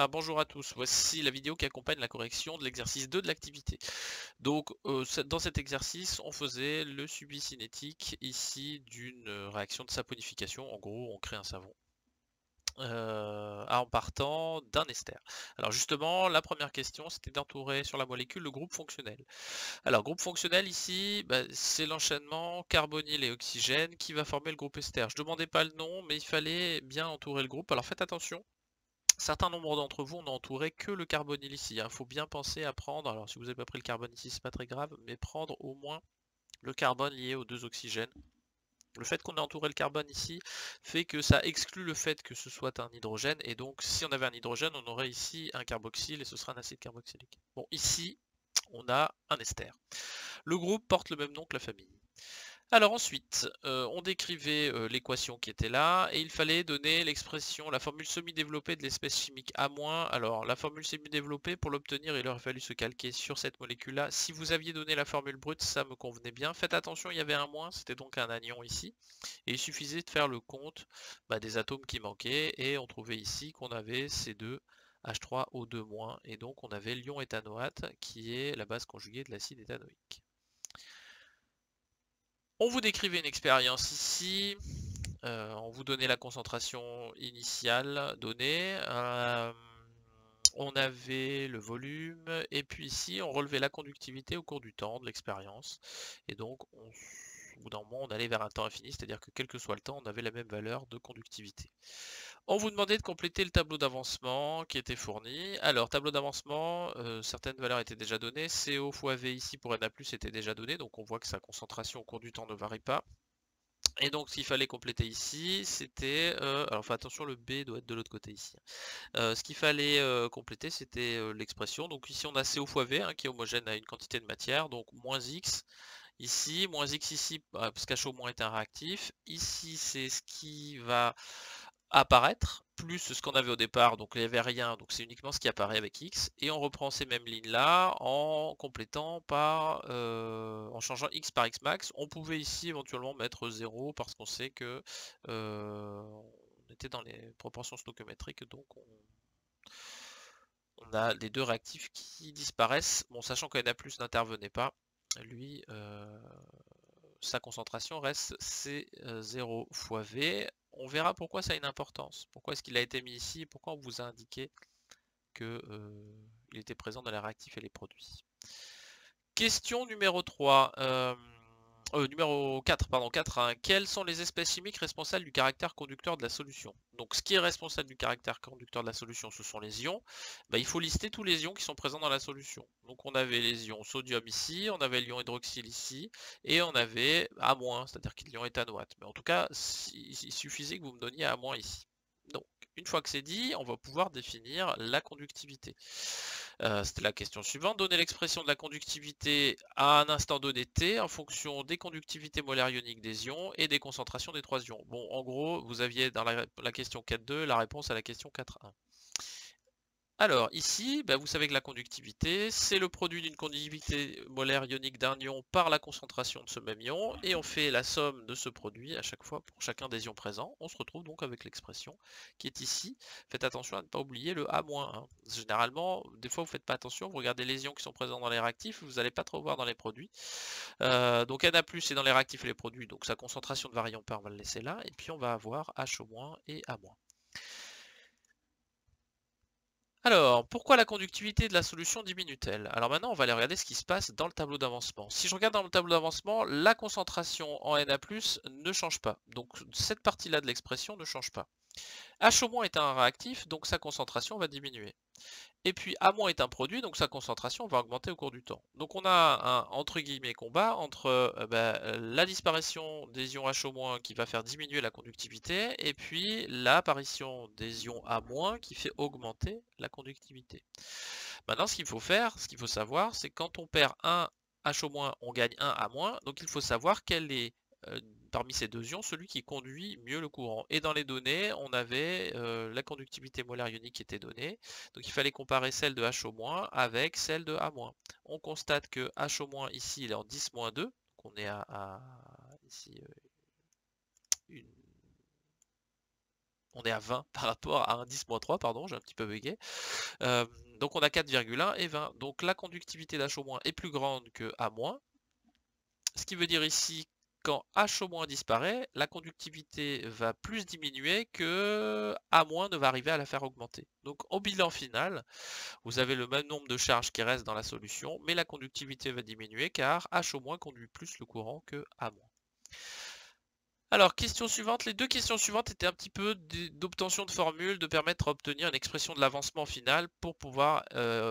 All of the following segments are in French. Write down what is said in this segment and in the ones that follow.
Bonjour à tous, voici la vidéo qui accompagne la correction de l'exercice 2 de l'activité. Donc dans cet exercice, on faisait le suivi cinétique ici d'une réaction de saponification. En gros, on crée un savon en partant d'un ester. Alors justement, la première question, c'était d'entourer sur la molécule le groupe fonctionnel. Alors groupe fonctionnel ici, c'est l'enchaînement carbonyle et oxygène qui va former le groupe ester. Je ne demandais pas le nom, mais il fallait bien entourer le groupe. Alors faites attention. Certains nombres d'entre vous n'ont entouré que le carbonyle ici. Il faut bien penser à prendre, alors si vous n'avez pas pris le carbone ici, c'est pas très grave, mais prendre au moins le carbone lié aux deux oxygènes. Le fait qu'on ait entouré le carbone ici fait que ça exclut le fait que ce soit un hydrogène, et donc si on avait un hydrogène, on aurait ici un carboxyle et ce sera un acide carboxylique. Bon, ici, on a un ester. Le groupe porte le même nom que la famille. Alors ensuite, on décrivait l'équation qui était là et il fallait donner l'expression, la formule semi-développée de l'espèce chimique A-. Alors la formule semi-développée, pour l'obtenir, il aurait fallu se calquer sur cette molécule-là. Si vous aviez donné la formule brute, ça me convenait bien. Faites attention, il y avait un moins, c'était donc un anion ici. Et il suffisait de faire le compte des atomes qui manquaient et on trouvait ici qu'on avait C2H3O2-, et donc on avait l'ion éthanoate qui est la base conjuguée de l'acide éthanoïque. On vous décrivait une expérience ici, on vous donnait la concentration initiale donnée, on avait le volume, et puis ici on relevait la conductivité au cours du temps de l'expérience, et donc au bout d'un moment on allait vers un temps infini, c'est-à-dire que quel que soit le temps, on avait la même valeur de conductivité. On vous demandait de compléter le tableau d'avancement qui était fourni. Alors, tableau d'avancement, certaines valeurs étaient déjà données. CO fois V ici pour Na+ était déjà donné, donc on voit que sa concentration au cours du temps ne varie pas. Et donc, ce qu'il fallait compléter ici, c'était... alors, faites attention, le B doit être de l'autre côté ici. Ce qu'il fallait compléter, c'était l'expression. Donc ici, on a CO fois V, qui est homogène à une quantité de matière, donc moins X. Ici, moins X ici, parce qu'H- est un réactif. Ici, c'est ce qui va apparaître, plus ce qu'on avait au départ, donc il n'y avait rien, donc c'est uniquement ce qui apparaît avec X, et on reprend ces mêmes lignes là en complétant par, en changeant X par X max. On pouvait ici éventuellement mettre 0 parce qu'on sait que on était dans les proportions stoichiométriques, donc on a les deux réactifs qui disparaissent, bon, sachant que Na+ n'intervenait pas, lui, sa concentration reste C0 fois V. On verra pourquoi ça a une importance. Pourquoi est-ce qu'il a été mis ici? Pourquoi on vous a indiqué qu'il était présent dans les réactifs et les produits. Question numéro 3. Numéro 4, pardon, 4. Quelles sont les espèces chimiques responsables du caractère conducteur de la solution? Donc ce qui est responsable du caractère conducteur de la solution, ce sont les ions. Il faut lister tous les ions qui sont présents dans la solution. Donc on avait les ions sodium ici, on avait l'ion hydroxyle ici, et on avait A-, c'est-à-dire qu'il y a l'ion éthanoate. Mais en tout cas, il suffisait que vous me donniez A- ici. Donc, une fois que c'est dit, on va pouvoir définir la conductivité. C'était la question suivante. Donner l'expression de la conductivité à un instant donné t en fonction des conductivités molaires ioniques des ions et des concentrations des trois ions. Bon, en gros, vous aviez dans la question 4.2 la réponse à la question 4.1. Alors ici, vous savez que la conductivité, c'est le produit d'une conductivité molaire ionique d'un ion par la concentration de ce même ion, et on fait la somme de ce produit à chaque fois pour chacun des ions présents. On se retrouve donc avec l'expression qui est ici. Faites attention à ne pas oublier le A-. Généralement, des fois vous ne faites pas attention, vous regardez les ions qui sont présents dans les réactifs, vous n'allez pas trop voir dans les produits. Donc Na+ est dans les réactifs et les produits, donc sa concentration ne varie pas, on va le laisser là, et puis on va avoir H- et A-. Alors, pourquoi la conductivité de la solution diminue-t-elle? Alors maintenant, on va aller regarder ce qui se passe dans le tableau d'avancement. Si je regarde dans le tableau d'avancement, la concentration en Na+ ne change pas. Donc cette partie-là de l'expression ne change pas. H- est un réactif, donc sa concentration va diminuer. Et puis A- est un produit, donc sa concentration va augmenter au cours du temps. Donc on a un entre guillemets combat entre la disparition des ions H- qui va faire diminuer la conductivité, et puis l'apparition des ions A- qui fait augmenter la conductivité. Maintenant, ce qu'il faut faire, ce qu'il faut savoir, c'est quand on perd un H-, on gagne un A-, donc il faut savoir quel est parmi ces deux ions celui qui conduit mieux le courant. Et dans les données, on avait la conductivité molaire ionique qui était donnée, donc il fallait comparer celle de H- avec celle de A-. On constate que H- ici il est en 10-2, donc on est à ici On est à 20 par rapport à un 10-3, pardon, j'ai un petit peu bugué. Donc on a 4,1 et 20. Donc la conductivité d'H- est plus grande que A-. Ce qui veut dire ici, quand H- disparaît, la conductivité va plus diminuer que A- ne va arriver à la faire augmenter. Donc au bilan final, vous avez le même nombre de charges qui restent dans la solution, mais la conductivité va diminuer car H- conduit plus le courant que A-. Alors, question suivante. Les deux questions suivantes étaient un petit peu d'obtention de formules, de permettre d'obtenir une expression de l'avancement final pour pouvoir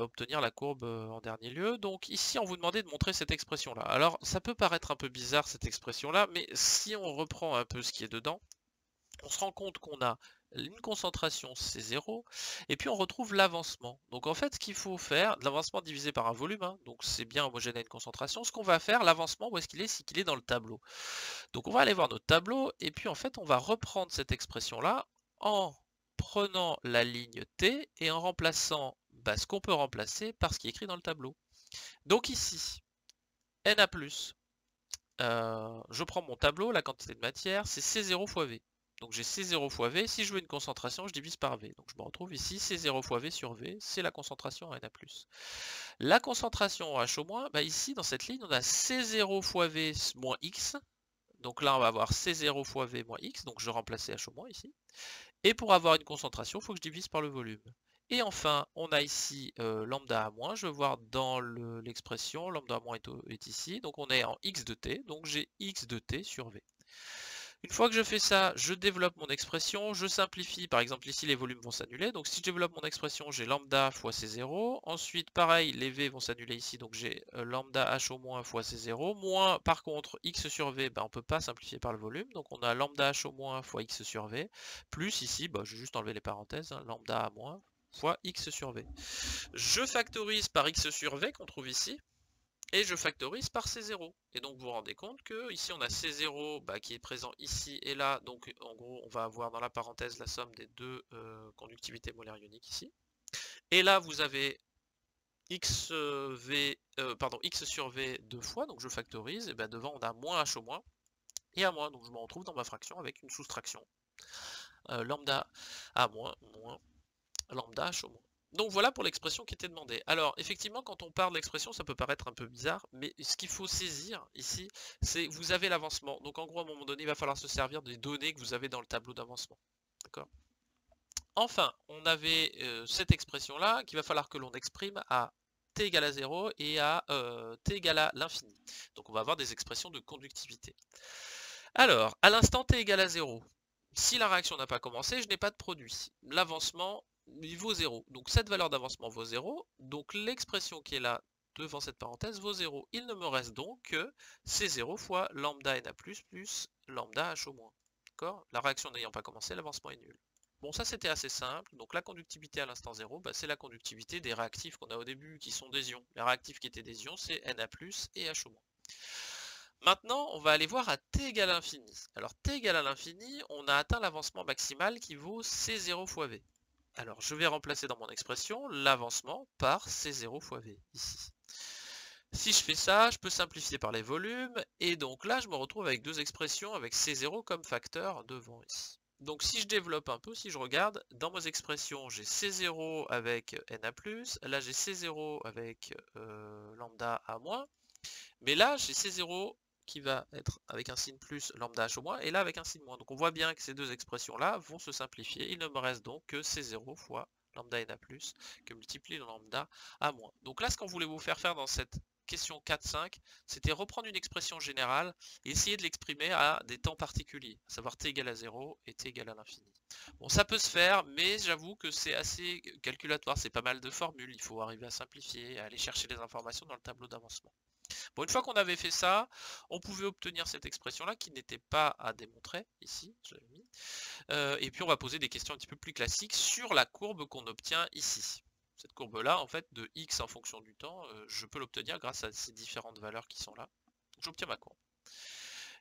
obtenir la courbe en dernier lieu. Donc ici, on vous demandait de montrer cette expression-là. Alors, ça peut paraître un peu bizarre cette expression-là, mais si on reprend un peu ce qui est dedans, on se rend compte qu'on a une concentration, c'est 0, et puis on retrouve l'avancement. Donc en fait, ce qu'il faut faire, l'avancement divisé par un volume, hein, donc c'est bien homogène à une concentration, ce qu'on va faire, l'avancement, où est-ce qu'il est? C'est qu'il est dans le tableau. Donc on va aller voir notre tableau, et puis en fait, on va reprendre cette expression-là en prenant la ligne T et en remplaçant ce qu'on peut remplacer par ce qui est écrit dans le tableau. Donc ici, Na+, je prends mon tableau, la quantité de matière, c'est C0 fois V. Donc j'ai C0 fois V, si je veux une concentration, je divise par V. Donc je me retrouve ici, C0 fois V sur V, c'est la concentration en Na+. La concentration en H-, ici dans cette ligne, on a C0 fois V moins X. Donc là, on va avoir C0 fois V moins X, donc je remplace H- ici. Et pour avoir une concentration, il faut que je divise par le volume. Et enfin, on a ici lambda A-, je vais voir dans l'expression, lambda A- est ici, donc on est en x de t, donc j'ai x de t sur V. Une fois que je fais ça, je développe mon expression, je simplifie, par exemple ici les volumes vont s'annuler, donc si je développe mon expression, j'ai lambda fois C0, ensuite pareil, les V vont s'annuler ici, donc j'ai lambda H- fois C0, moins par contre x sur V, on ne peut pas simplifier par le volume, donc on a lambda H- fois x sur V, plus ici, je vais juste enlever les parenthèses, hein, lambda A- fois x sur V. Je factorise par x sur V qu'on trouve ici, et je factorise par C0. Et donc vous vous rendez compte que ici on a C0 qui est présent ici et là, donc en gros on va avoir dans la parenthèse la somme des deux conductivités molaires ioniques ici. Et là vous avez x sur V deux fois, donc je factorise, et devant on a moins H- et A-, donc je me retrouve dans ma fraction avec une soustraction. Lambda A- moins lambda H-. Donc voilà pour l'expression qui était demandée. Alors effectivement, quand on parle de l'expression, ça peut paraître un peu bizarre, mais ce qu'il faut saisir ici, c'est que vous avez l'avancement. Donc en gros, à un moment donné, il va falloir se servir des données que vous avez dans le tableau d'avancement. D'accord ? Enfin, on avait cette expression-là qu'il va falloir que l'on exprime à t égale à 0 et à t égale à l'infini. Donc on va avoir des expressions de conductivité. Alors, à l'instant t égale à 0, si la réaction n'a pas commencé, je n'ai pas de produit. L'avancement, il vaut 0. Donc cette valeur d'avancement vaut 0. Donc l'expression qui est là devant cette parenthèse vaut 0. Il ne me reste donc que C0 fois lambda Na+, plus lambda H-. D'accord ? La réaction n'ayant pas commencé, l'avancement est nul. Bon, ça c'était assez simple. Donc la conductivité à l'instant 0, c'est la conductivité des réactifs qu'on a au début, qui sont des ions. Les réactifs qui étaient des ions, c'est Na+, et H-. Maintenant, on va aller voir à t égale à l'infini. Alors t égale à l'infini, on a atteint l'avancement maximal qui vaut C0 fois V. Alors je vais remplacer dans mon expression l'avancement par C0 fois V, ici. Si je fais ça, je peux simplifier par les volumes, et donc là je me retrouve avec deux expressions avec C0 comme facteur devant ici. Donc si je développe un peu, si je regarde, dans mes expressions, j'ai C0 avec Na+, là j'ai C0 avec lambda A-, mais là j'ai C0 qui va être avec un signe plus lambda H-, et là avec un signe moins. Donc on voit bien que ces deux expressions-là vont se simplifier. Il ne me reste donc que C0 fois lambda Na+, que multiplie le lambda A-. Donc là, ce qu'on voulait vous faire faire dans cette question 4-5, c'était reprendre une expression générale et essayer de l'exprimer à des temps particuliers, à savoir t égale à 0 et t égale à l'infini. Bon, ça peut se faire, mais j'avoue que c'est assez calculatoire, c'est pas mal de formules, il faut arriver à simplifier, à aller chercher les informations dans le tableau d'avancement. Bon, une fois qu'on avait fait ça, on pouvait obtenir cette expression-là qui n'était pas à démontrer, ici, je l'avais mis. Et puis on va poser des questions un petit peu plus classiques sur la courbe qu'on obtient ici. Cette courbe-là, en fait, de x en fonction du temps, je peux l'obtenir grâce à ces différentes valeurs qui sont là. J'obtiens ma courbe.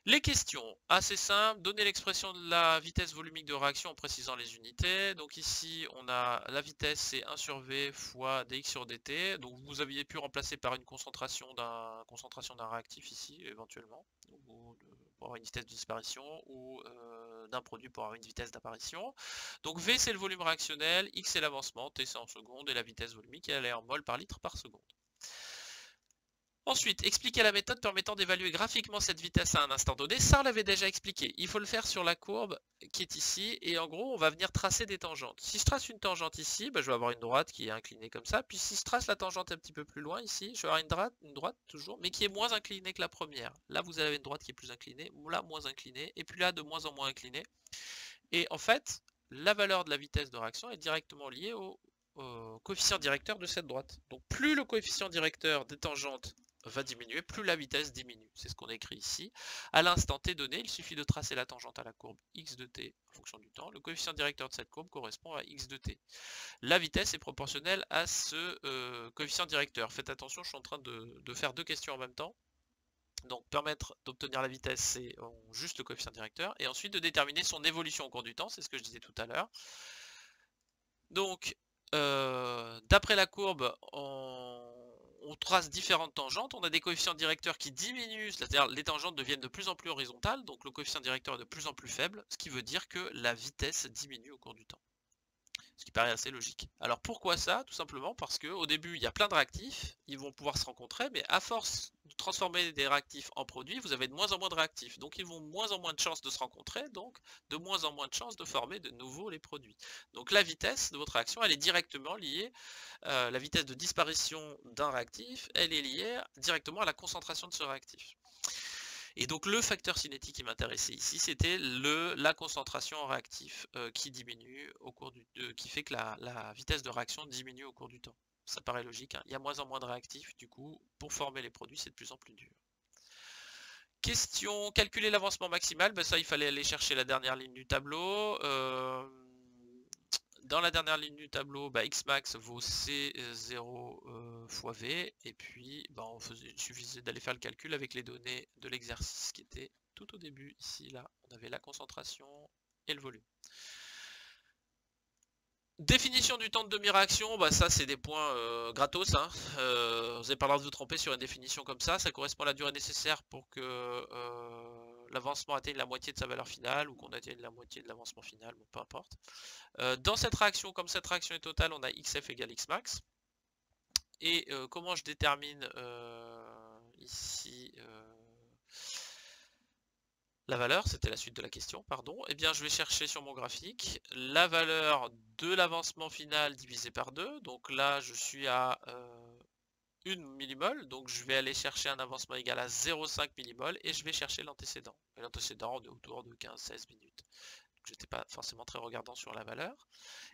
Les questions, assez simples, donner l'expression de la vitesse volumique de réaction en précisant les unités. Donc ici, on a la vitesse, c'est 1 sur V fois dx sur dt. Donc vous aviez pu remplacer par une concentration d'un réactif ici, éventuellement, pour avoir une vitesse de disparition, ou d'un produit pour avoir une vitesse d'apparition. Donc V c'est le volume réactionnel, X c'est l'avancement, T c'est en secondes et la vitesse volumique elle est en mol par litre par seconde. Ensuite, expliquer la méthode permettant d'évaluer graphiquement cette vitesse à un instant donné. Ça, on l'avait déjà expliqué. Il faut le faire sur la courbe qui est ici. Et en gros, on va venir tracer des tangentes. Si je trace une tangente ici, bah, je vais avoir une droite qui est inclinée comme ça. Puis si je trace la tangente un petit peu plus loin ici, je vais avoir une droite toujours, mais qui est moins inclinée que la première. Là, vous avez une droite qui est plus inclinée. Là, moins inclinée. Et puis là, de moins en moins inclinée. Et en fait, la valeur de la vitesse de réaction est directement liée au coefficient directeur de cette droite. Donc plus le coefficient directeur des tangentes va diminuer, plus la vitesse diminue. C'est ce qu'on écrit ici. À l'instant t donné, il suffit de tracer la tangente à la courbe x de t en fonction du temps. Le coefficient directeur de cette courbe correspond à x de t. La vitesse est proportionnelle à ce coefficient directeur. Faites attention, je suis en train de faire deux questions en même temps. Donc permettre d'obtenir la vitesse, c'est juste le coefficient directeur. Et ensuite de déterminer son évolution au cours du temps, c'est ce que je disais tout à l'heure. Donc, d'après la courbe, on trace différentes tangentes, on a des coefficients directeurs qui diminuent, c'est-à-dire les tangentes deviennent de plus en plus horizontales, donc le coefficient directeur est de plus en plus faible, ce qui veut dire que la vitesse diminue au cours du temps. Ce qui paraît assez logique. Alors pourquoi ça? Tout simplement parce qu'au début, il y a plein de réactifs, ils vont pouvoir se rencontrer, mais à force de transformer des réactifs en produits, vous avez de moins en moins de réactifs. Donc ils vont moins en moins de chances de se rencontrer, donc de moins en moins de chances de former de nouveau les produits. Donc la vitesse de votre réaction, elle est directement liée, la vitesse de disparition d'un réactif, elle est liée directement à la concentration de ce réactif. Et donc le facteur cinétique qui m'intéressait ici, c'était la concentration en réactif qui diminue au cours qui fait que la vitesse de réaction diminue au cours du temps. Ça paraît logique, hein. Il y a moins en moins de réactifs, du coup, pour former les produits, c'est de plus en plus dur. Question, calculer l'avancement maximal, ben ça il fallait aller chercher la dernière ligne du tableau. Dans la dernière ligne du tableau, bah, Xmax vaut C0 fois V, et puis bah, il suffisait d'aller faire le calcul avec les données de l'exercice qui était tout au début. Ici, là, on avait la concentration et le volume. Définition du temps de demi-réaction, bah ça c'est des points gratos, hein. Vous n'avez pas le droit de vous tromper sur une définition comme ça correspond à la durée nécessaire pour que l'avancement atteigne la moitié de sa valeur finale ou qu'on atteigne la moitié de l'avancement final, bon, peu importe. Dans cette réaction, comme cette réaction est totale, on a XF égale Xmax. Et comment je détermine ici la valeur, c'était la suite de la question, pardon. Eh bien, je vais chercher sur mon graphique la valeur de l'avancement final divisé par 2. Donc là, je suis à 1 millimol. Donc je vais aller chercher un avancement égal à 0,5 millimol et je vais chercher l'antécédent. Et l'antécédent, on est autour de 15-16 minutes. J'étais pas forcément très regardant sur la valeur.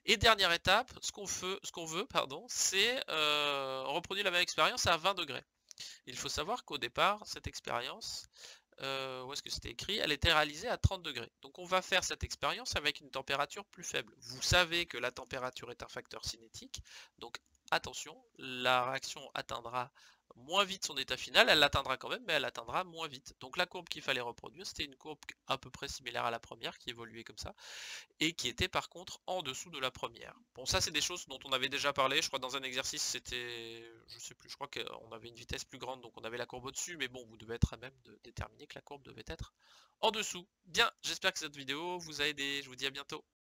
Et dernière étape, ce qu'on veut, c'est reproduire la même expérience à 20 degrés. Il faut savoir qu'au départ, cette expérience, où est-ce que c'était écrit? Elle était réalisée à 30 degrés. Donc on va faire cette expérience avec une température plus faible. Vous savez que la température est un facteur cinétique, donc attention, la réaction atteindra moins vite son état final, elle l'atteindra quand même, mais elle atteindra moins vite. Donc la courbe qu'il fallait reproduire, c'était une courbe à peu près similaire à la première, qui évoluait comme ça, et qui était par contre en dessous de la première. Bon, ça c'est des choses dont on avait déjà parlé, je crois dans un exercice c'était, je sais plus, je crois qu'on avait une vitesse plus grande, donc on avait la courbe au-dessus, mais bon, vous devez être à même de déterminer que la courbe devait être en dessous. Bien, j'espère que cette vidéo vous a aidé, je vous dis à bientôt.